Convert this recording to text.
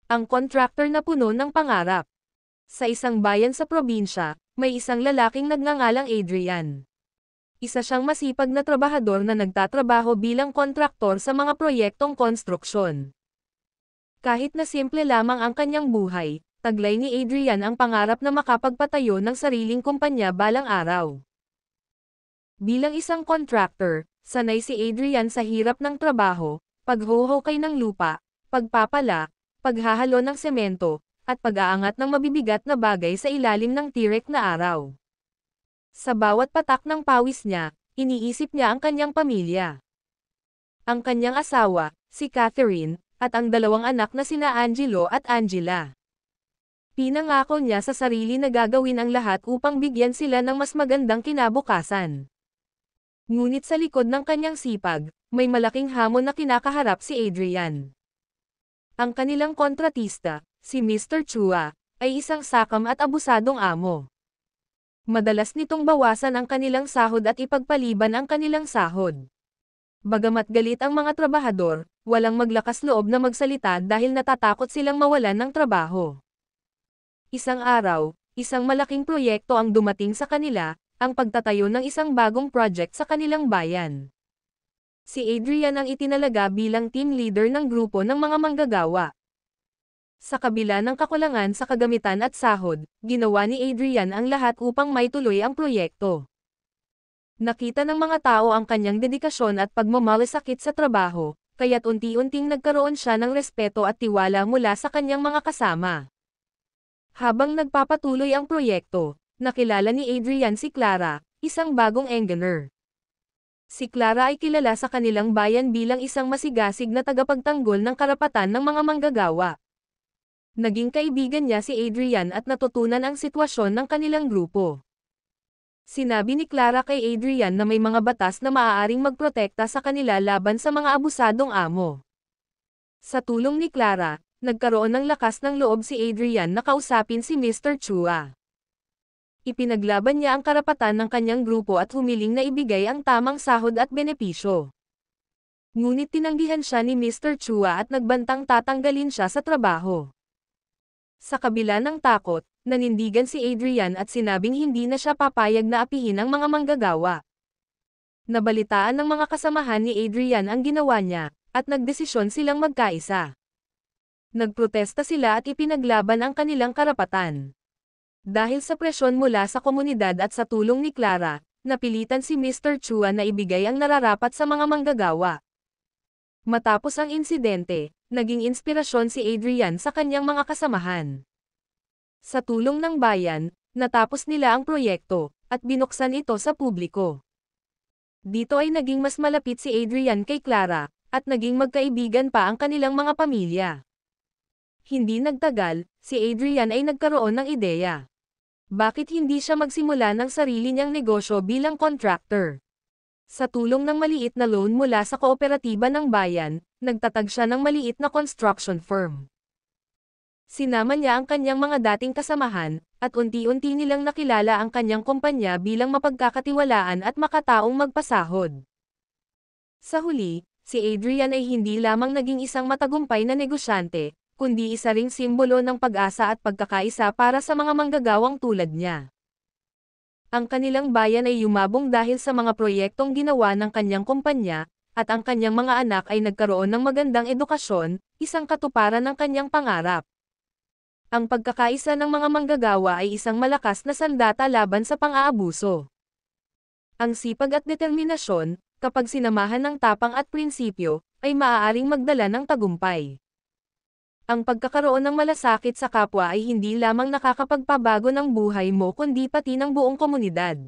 Ang kontraktor na puno ng pangarap. Sa isang bayan sa probinsya, may isang lalaking nagngangalang Adrian. Isa siyang masipag na trabahador na nagtatrabaho bilang kontraktor sa mga proyektong konstruksyon. Kahit na simple lamang ang kanyang buhay, taglay ni Adrian ang pangarap na makapagpatayo ng sariling kumpanya balang araw. Bilang isang kontraktor, sanay si Adrian sa hirap ng trabaho, paghuhukay ng lupa, pagpapala, paghahalo ng semento, at pag-aangat ng mabibigat na bagay sa ilalim ng tirek na araw. Sa bawat patak ng pawis niya, iniisip niya ang kanyang pamilya. Ang kanyang asawa, si Catherine, at ang dalawang anak na sina Angelo at Angela. Pinangako niya sa sarili na gagawin ang lahat upang bigyan sila ng mas magandang kinabukasan. Ngunit sa likod ng kanyang sipag, may malaking hamon na kinakaharap si Adrian. Ang kanilang kontratista, si Mr. Chua, ay isang sakam at abusadong amo. Madalas nitong bawasan ang kanilang sahod at ipagpaliban ang kanilang sahod. Bagamat galit ang mga trabahador, walang maglakas loob na magsalita dahil natatakot silang mawalan ng trabaho. Isang araw, isang malaking proyekto ang dumating sa kanila, ang pagtatayo ng isang bagong project sa kanilang bayan. Si Adrian ang itinalaga bilang team leader ng grupo ng mga manggagawa. Sa kabila ng kakulangan sa kagamitan at sahod, ginawa ni Adrian ang lahat upang maituloy ang proyekto. Nakita ng mga tao ang kanyang dedikasyon at pagmamalasakit sa trabaho, kaya't unti-unting nagkaroon siya ng respeto at tiwala mula sa kanyang mga kasama. Habang nagpapatuloy ang proyekto, nakilala ni Adrian si Clara, isang bagong engineer. Si Clara ay kilala sa kanilang bayan bilang isang masigasig na tagapagtanggol ng karapatan ng mga manggagawa. Naging kaibigan niya si Adrian at natutunan ang sitwasyon ng kanilang grupo. Sinabi ni Clara kay Adrian na may mga batas na maaaring magprotekta sa kanila laban sa mga abusadong amo. Sa tulong ni Clara, nagkaroon ng lakas ng loob si Adrian na kausapin si Mr. Chua. Ipinaglaban niya ang karapatan ng kanyang grupo at humiling na ibigay ang tamang sahod at benepisyo. Ngunit tinanggihan siya ni Mr. Chua at nagbantang tatanggalin siya sa trabaho. Sa kabila ng takot, nanindigan si Adrian at sinabing hindi na siya papayag na apihin ang mga manggagawa. Nabalitaan ng mga kasamahan ni Adrian ang ginawa niya, at nagdesisyon silang magkaisa. Nagprotesta sila at ipinaglaban ang kanilang karapatan. Dahil sa presyon mula sa komunidad at sa tulong ni Clara, napilitan si Mr. Chua na ibigay ang nararapat sa mga manggagawa. Matapos ang insidente, naging inspirasyon si Adrian sa kanyang mga kasamahan. Sa tulong ng bayan, natapos nila ang proyekto, at binuksan ito sa publiko. Dito ay naging mas malapit si Adrian kay Clara, at naging magkaibigan pa ang kanilang mga pamilya. Hindi nagtagal, si Adrian ay nagkaroon ng ideya. Bakit hindi siya magsimula ng sarili niyang negosyo bilang contractor? Sa tulong ng maliit na loan mula sa kooperatiba ng bayan, nagtatag siya ng maliit na construction firm. Sinama niya ang kanyang mga dating kasamahan, at unti-unti nilang nakilala ang kanyang kumpanya bilang mapagkakatiwalaan at makataong magpasahod. Sa huli, si Adrian ay hindi lamang naging isang matagumpay na negosyante, kundi isa ring simbolo ng pag-asa at pagkakaisa para sa mga manggagawang tulad niya. Ang kanilang bayan ay yumabong dahil sa mga proyektong ginawa ng kanyang kumpanya, at ang kanyang mga anak ay nagkaroon ng magandang edukasyon, isang katuparan ng kanyang pangarap. Ang pagkakaisa ng mga manggagawa ay isang malakas na sandata laban sa pang-aabuso. Ang sipag at determinasyon, kapag sinamahan ng tapang at prinsipyo, ay maaaring magdala ng tagumpay. Ang pagkakaroon ng malasakit sa kapwa ay hindi lamang nakakapagpabago ng buhay mo kundi pati ng buong komunidad.